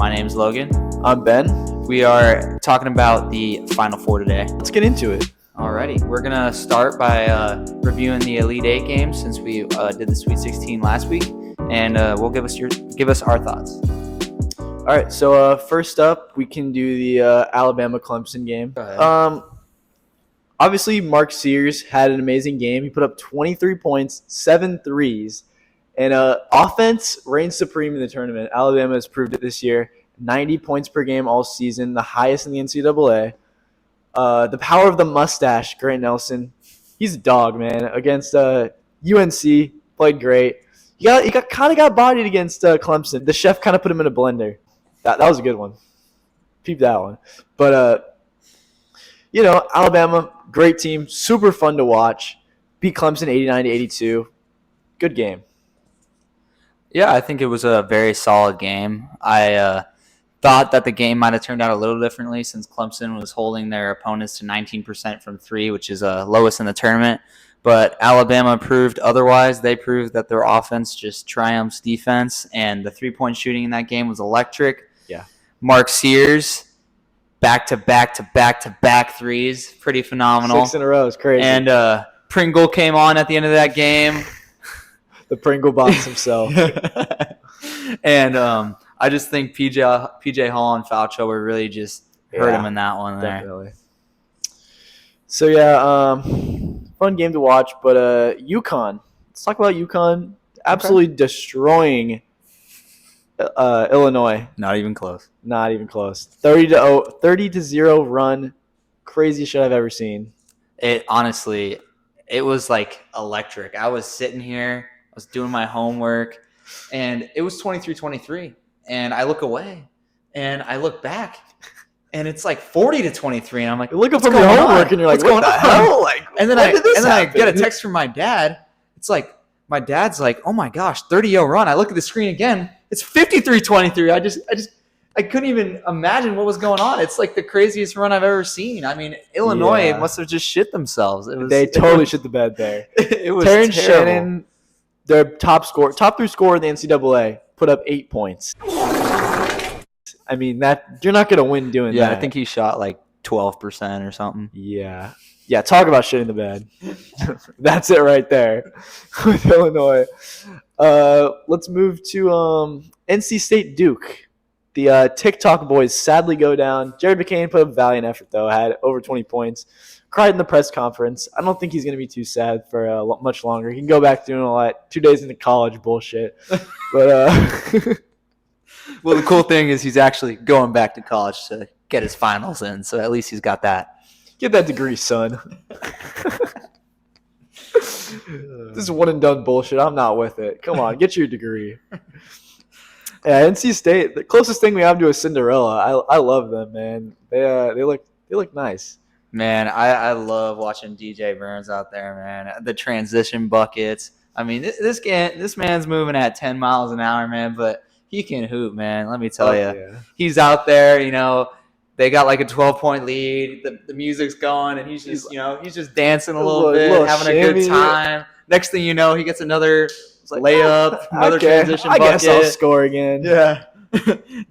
My name's Logan. I'm Ben. We are talking about the Final Four today. Let's get into it. Alrighty, we're gonna start by reviewing the Elite Eight games since we did the Sweet 16 last week, and we'll give us our thoughts. All right, so first up, we can do the Alabama-Clemson game. Go ahead. Obviously, Mark Sears had an amazing game. He put up 23 points, 7 threes, and offense reigned supreme in the tournament. Alabama has proved it this year. 90 points per game all season, the highest in the NCAA. The power of the mustache, Grant Nelson. He's a dog, man. Against UNC, played great. He kind of got bodied against Clemson. The chef kind of put him in a blender. That was a good one. Peep that one. But, Alabama, great team. Super fun to watch. Beat Clemson 89-82. Good game. Yeah, I think it was a very solid game. I thought that the game might have turned out a little differently since Clemson was holding their opponents to 19% from three, which is lowest in the tournament. But Alabama proved otherwise. They proved that their offense just triumphs defense, and the three-point shooting in that game was electric. Yeah. Mark Sears, back-to-back threes, pretty phenomenal. 6 in a row is crazy. And Pringle came on at the end of that game. The Pringle box himself. And I just think PJ Hall and Faucho were really just hurt him in that one there. Definitely. So, yeah, fun game to watch. But UConn. Let's talk about UConn absolutely destroying Illinois. Not even close. Not even close. 30-0 run. Craziest shit I've ever seen. It was like electric. I was sitting here. I was doing my homework. And it was 23-23. And I look away. And I look back. And it's like 40-23. And I'm like, you look up from your homework and you're like, what the hell? Like, and then I get a text from my dad. It's like, my dad's like, oh my gosh, 30-0 run. I look at the screen again. It's 53-23. I couldn't even imagine what was going on. It's like the craziest run I've ever seen. I mean, Illinois must have just shit themselves. They totally shit the bed there. It was Terrence terrible. Shannon, their top three scorer in the NCAA, put up 8 points. I mean, that you're not going to win doing that. Yeah, I think he shot like 12% or something. Yeah. Yeah, talk about shitting the bed. That's it right there with Illinois. Let's move to NC State Duke. The TikTok boys sadly go down. Jared McCain put up a valiant effort, though. Had over 20 points. Cried in the press conference. I don't think he's going to be too sad for much longer. He can go back doing all that 2 days into college bullshit. But well, the cool thing is he's actually going back to college to get his finals in, so at least he's got that. Get that degree, son. This is one and done bullshit. I'm not with it. Come on, get your degree. Yeah, NC State, the closest thing we have to a Cinderella. I love them, man. They look nice. Man, I love watching DJ Burns out there, man. The transition buckets. I mean, this man's moving at 10 miles an hour, man, but he can hoop, man. Let me tell you. Yeah. He's out there, they got like a 12-point lead. The music's going, and he's just dancing a little bit, having a good time. Next thing you know, he gets another layup, another transition bucket. I guess I'll score again. Yeah.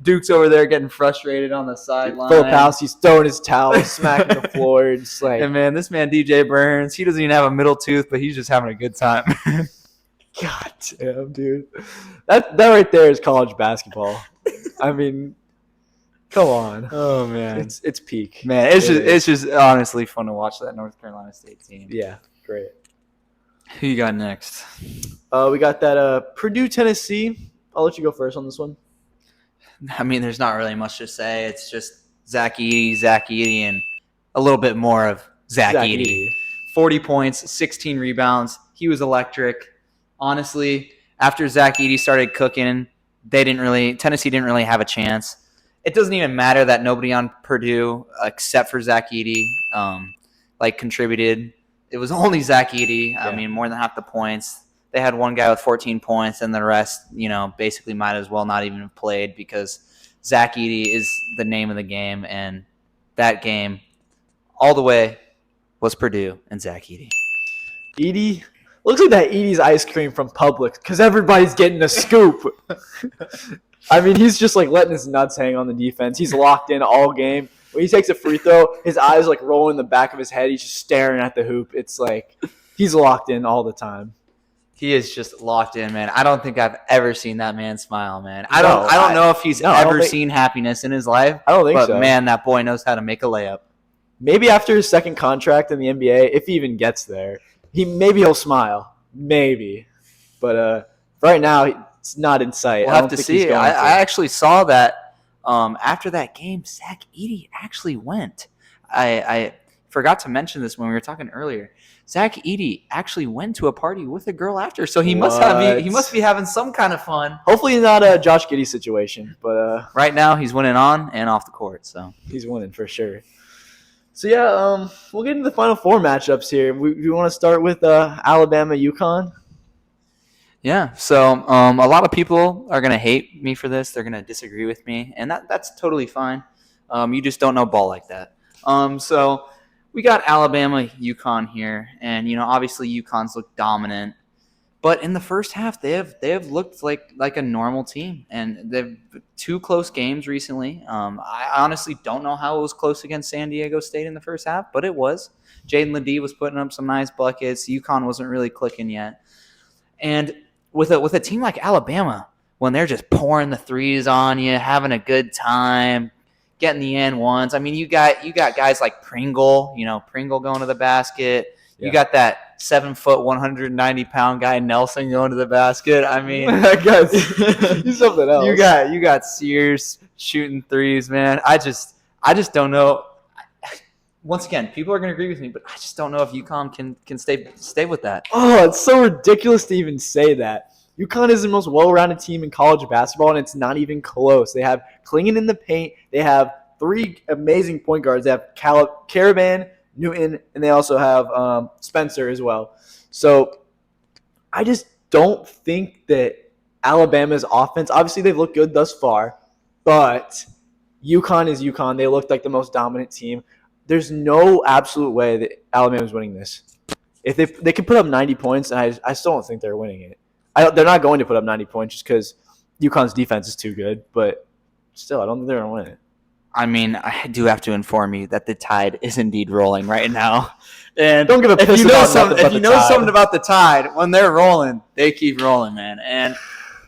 Duke's over there getting frustrated on the sideline. Phil Palsey's throwing his towel, smacking the floor. Just like, and man, this man DJ Burns, he doesn't even have a middle tooth, but he's just having a good time. God damn, dude. That right there is college basketball. I mean, come on. Oh man, it's peak. Man, it's just honestly fun to watch that North Carolina State team. Yeah, great. Who you got next? We got that Purdue, Tennessee. I'll let you go first on this one. I mean, there's not really much to say. It's just Zach Edey, and a little bit more of Zach Edey. 40 points, 16 rebounds. He was electric. Honestly, after Zach Edey started cooking, Tennessee didn't really have a chance. It doesn't even matter that nobody on Purdue, except for Zach Edey, contributed. It was only Zach Edey. Yeah. I mean, more than half the points. They had one guy with 14 points, and the rest, basically might as well not even have played because Zach Edey is the name of the game, and that game, all the way, was Purdue and Zach Edey. Edey looks like that Edie's ice cream from Publix because everybody's getting a scoop. I mean, he's just like letting his nuts hang on the defense. He's locked in all game. When he takes a free throw, his eyes like roll in the back of his head. He's just staring at the hoop. It's like he's locked in all the time. He is just locked in, man. I don't think I've ever seen that man smile, man. I No, don't know if he's I don't ever think- seen happiness in his life. I don't think But so. man, that boy knows how to make a layup. Maybe after his second contract in the NBA, if he even gets there, he'll smile. Maybe, but right now it's not in sight. We'll I have don't to think he's see. going I to. actually saw that after that game, Zach Edey actually went. I forgot to mention this when we were talking earlier. Zach Edey actually went to a party with a girl after, so he must be having some kind of fun. Hopefully not a Josh Giddey situation, but Right now, he's winning on and off the court. So he's winning for sure. So yeah, we'll get into the Final Four matchups here. We want to start with Alabama UConn. yeah, so a lot of people are gonna hate me for this. They're gonna disagree with me, and that's totally fine. You just don't know ball like that. So we got Alabama, UConn here, and obviously UConn's looked dominant, but in the first half they have looked like a normal team, and they've two close games recently. I honestly don't know how it was close against San Diego State in the first half, but it was. Jaden Ledee was putting up some nice buckets. UConn wasn't really clicking yet, and with a team like Alabama, when they're just pouring the threes on you, having a good time, getting the and ones. I mean, you got guys like Pringle, Pringle going to the basket. Yeah. You got that 7 foot, 190-pound guy Nelson going to the basket. I mean, That guy's he's something else. you got Sears shooting threes, man. I just don't know. Once again, people are going to agree with me, but I just don't know if UConn can stay with that. Oh, it's so ridiculous to even say that. UConn is the most well-rounded team in college basketball, and it's not even close. They have Klingon in the paint. They have three amazing point guards. They have Caravan, Newton, and they also have Spencer as well. So I just don't think that Alabama's offense, obviously they've looked good thus far, but UConn is UConn. They looked like the most dominant team. There's no absolute way that Alabama's winning this. If they could put up 90 points, and I still don't think they're winning it. They're not going to put up 90 points just because UConn's defense is too good, but still, I don't think they're going to win it. I mean, I do have to inform you that the tide is indeed rolling right now. And Don't give a if piss you know about something, nothing if but you the know Tide. something about the Tide, when they're rolling, they keep rolling, man. And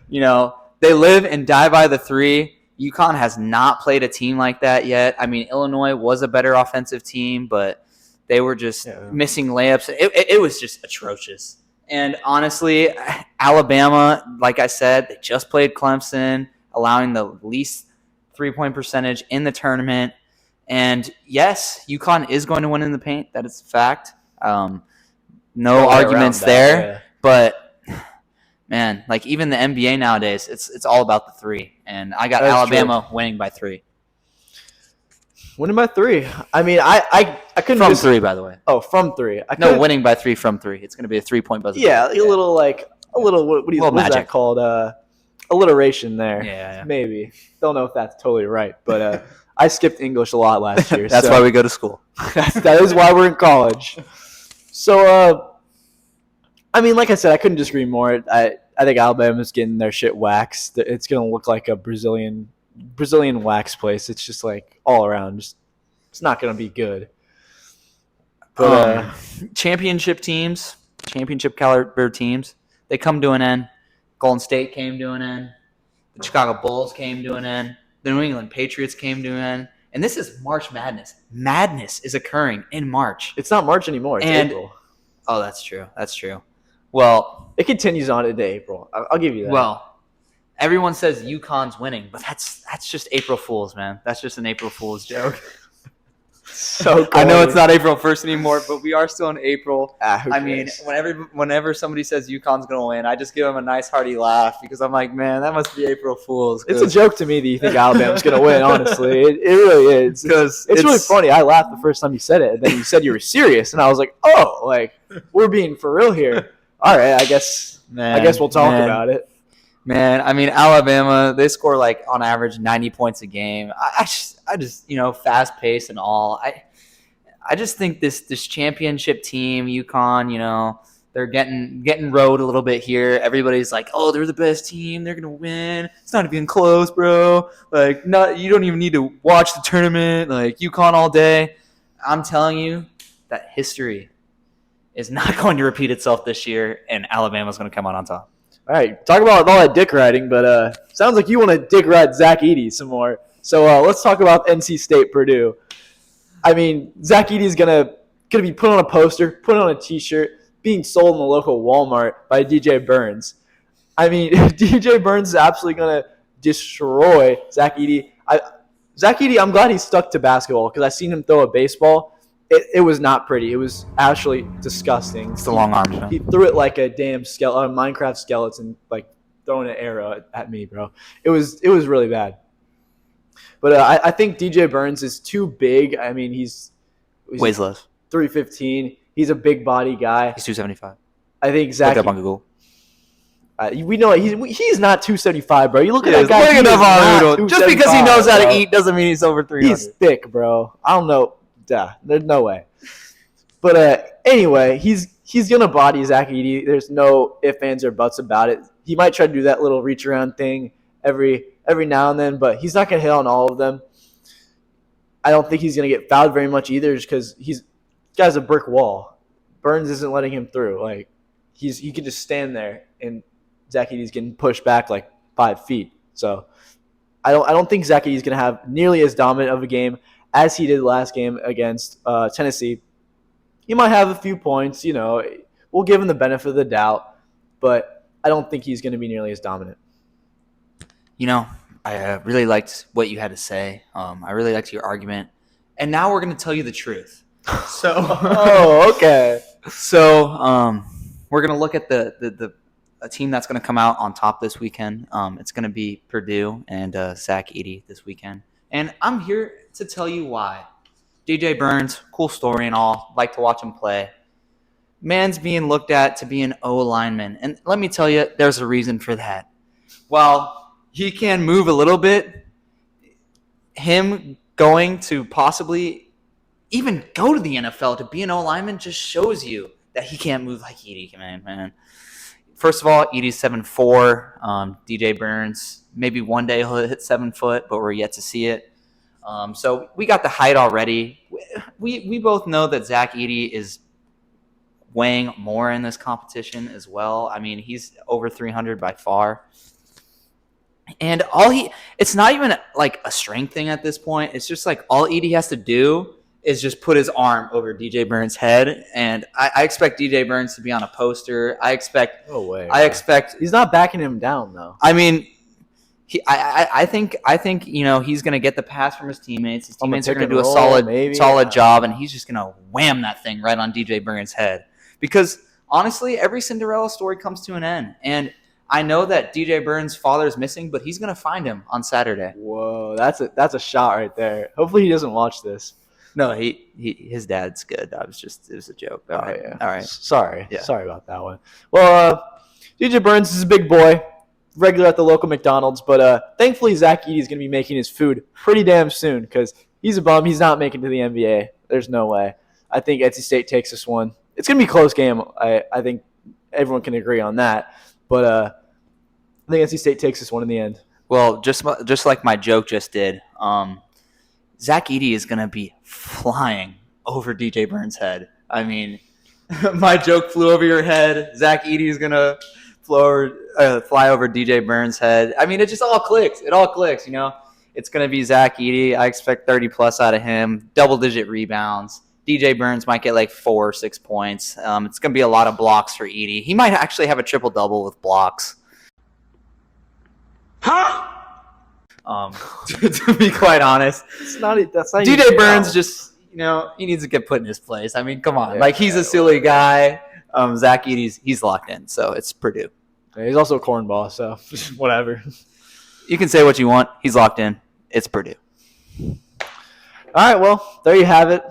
they live and die by the three. UConn has not played a team like that yet. I mean, Illinois was a better offensive team, but they were just missing layups. It was just atrocious. And honestly, Alabama, like I said, they just played Clemson, allowing the least three-point percentage in the tournament. And yes, UConn is going to win in the paint. That is a fact. No arguments there. But man, like even the NBA nowadays, it's all about the three. And I got That is Alabama winning by 3. Winning by 3. I mean, I couldn't From 3, by the way. Oh, from 3. No, winning by 3 from 3. It's going to be a 3-point buzzer. Yeah, a little what is magic. that called? Alliteration there. Yeah. Maybe. Don't know if that's totally right, but I skipped English a lot last year. That's why we go to school. that is why we're in college. So, I mean, like I said, I couldn't disagree more. I think Alabama's getting their shit waxed. It's going to look like a Brazilian wax place. It's just like all around. It's not going to be good. But Championship caliber teams, they come to an end. Golden State came to an end. The Chicago Bulls came to an end. The New England Patriots came to an end. And this is March Madness. Madness is occurring in March. it's not March anymore. It's And- April. Oh, that's true. That's true. Well, It continues on into April. I'll give you that. well, everyone says UConn's winning, but that's just April Fool's, man. That's just an April Fool's joke. so I know corny. it's not April 1st anymore, but we are still in April. Who I mean, cares? whenever somebody says UConn's going to win, I just give them a nice hearty laugh because I'm like, man, that must be April Fool's. It's a joke to me that you think Alabama's going to win, honestly. It really is. Because It's really funny. I laughed the first time you said it, and then you said you were serious, and I was like, oh, like, we're being for real here. All right, I guess we'll talk about it. Man, I mean, Alabama, they score like on average 90 points a game. I just fast pace and all. I just think this championship team, UConn, They're getting rode a little bit here. Everybody's like, "Oh, they're the best team. They're gonna win. It's not even close, bro. Like, not you don't even need to watch the tournament. Like, UConn all day." I'm telling you that history is not going to repeat itself this year, and Alabama's going to come out on top. All right, talk about all that dick riding, but sounds like you want to dick ride Zach Edey some more. So let's talk about NC State Purdue. I mean, Zach Edey is gonna be put on a poster, put on a T-shirt, being sold in the local Walmart by DJ Burns. I mean, DJ Burns is absolutely going to destroy Zach Edey. Zach Edey, I'm glad he stuck to basketball because I seen him throw a baseball. It was not pretty. It was actually disgusting. It's the long arms, man. He threw it like a damn Minecraft skeleton, like throwing an arrow at me, bro. It was really bad. But I think DJ Burns is too big. I mean, he's weighs less. 315. He's a big body guy. He's 275. I think Zach. Look up on Google. We know he's not 275, bro. You look at that guy. Just because he knows how to eat doesn't mean he's over 300. He's thick, bro. I don't know. There's no way. But anyway, he's gonna body Zach Edey. There's no ifs, ands, or buts about it. He might try to do that little reach around thing every now and then, but he's not gonna hit on all of them. I don't think he's gonna get fouled very much either, just because this guy's a brick wall. Burns isn't letting him through. Like he can just stand there, and Zach Edey's getting pushed back like 5 feet. So I don't think Zach Edey's gonna have nearly as dominant of a game as he did last game against Tennessee. He might have a few points, we'll give him the benefit of the doubt, but I don't think he's going to be nearly as dominant. I really liked what you had to say. I really liked your argument. And now we're going to tell you the truth. So, okay. So, we're going to look at a team that's going to come out on top this weekend. It's going to be Purdue and Zach Edey this weekend. And I'm here to tell you why. DJ Burns, cool story and all. Like to watch him play. Man's being looked at to be an O lineman. And let me tell you, there's a reason for that. While he can move a little bit, him going to possibly even go to the NFL to be an O lineman just shows you that he can't move like Edey, man. First of all, Edey's 7'4". DJ Burns, maybe one day he'll hit 7 foot, but we're yet to see it. So we got the height already. We both know that Zach Edey is weighing more in this competition as well. I mean, he's over 300 by far. And it's not even like a strength thing at this point. It's just like all Edey has to do is just put his arm over DJ Burns' head. And I expect DJ Burns to be on a poster. No way. I expect he's not backing him down though. I mean, I think he's going to get the pass from his teammates. His teammates are going to do a solid job, and he's just going to wham that thing right on DJ Burns' head. Because honestly, every Cinderella story comes to an end, and I know that DJ Burns' father is missing, but he's going to find him on Saturday. Whoa, that's a shot right there. Hopefully, he doesn't watch this. No, his dad's good. It was a joke. All right. Yeah. All right. Sorry about that one. Well, DJ Burns is a big boy. Regular at the local McDonald's, but thankfully Zach Edey is going to be making his food pretty damn soon because he's a bum. He's not making it to the NBA. There's no way. I think NC State takes this one. It's going to be a close game. I think everyone can agree on that, but I think NC State takes this one in the end. Well, just like my joke just did, Zach Edey is going to be flying over DJ Burns' head. I mean, my joke flew over your head. Zach Edey is going to fly over DJ Burns' head. I mean, it just all clicks. It all clicks, It's going to be Zach Edey. I expect 30-plus out of him, double-digit rebounds. DJ Burns might get like 4 or 6 points. It's going to be a lot of blocks for Edey. He might actually have a triple-double with blocks. Huh? To be quite honest. That's not DJ Burns just, he needs to get put in his place. I mean, come on. He's a silly guy. Zach Edey's he's locked in, so it's Purdue. Yeah, he's also a cornball, so whatever. You can say what you want. He's locked in. It's Purdue. All right, well, there you have it.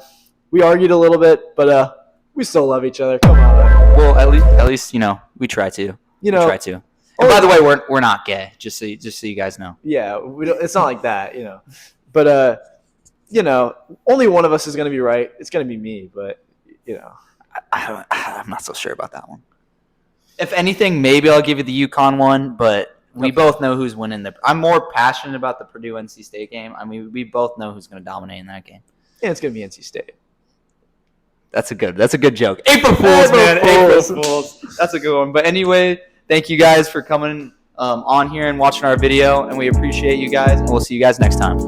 We argued a little bit, but we still love each other. Come on. Well, at least we try to. We try to. And by the way, we're not gay. Just so you guys know. Yeah, it's not like that, But only one of us is going to be right. It's going to be me, but I'm not so sure about that one. If anything, maybe I'll give you the UConn one, but we both know who's winning I'm more passionate about the Purdue NC State game. I mean, we both know who's going to dominate in that game. Yeah, it's gonna be NC State. That's a good joke. April Fools, man. April Fools. That's a good one. But anyway, thank you guys for coming on here and watching our video, and we appreciate you guys, and we'll see you guys next time.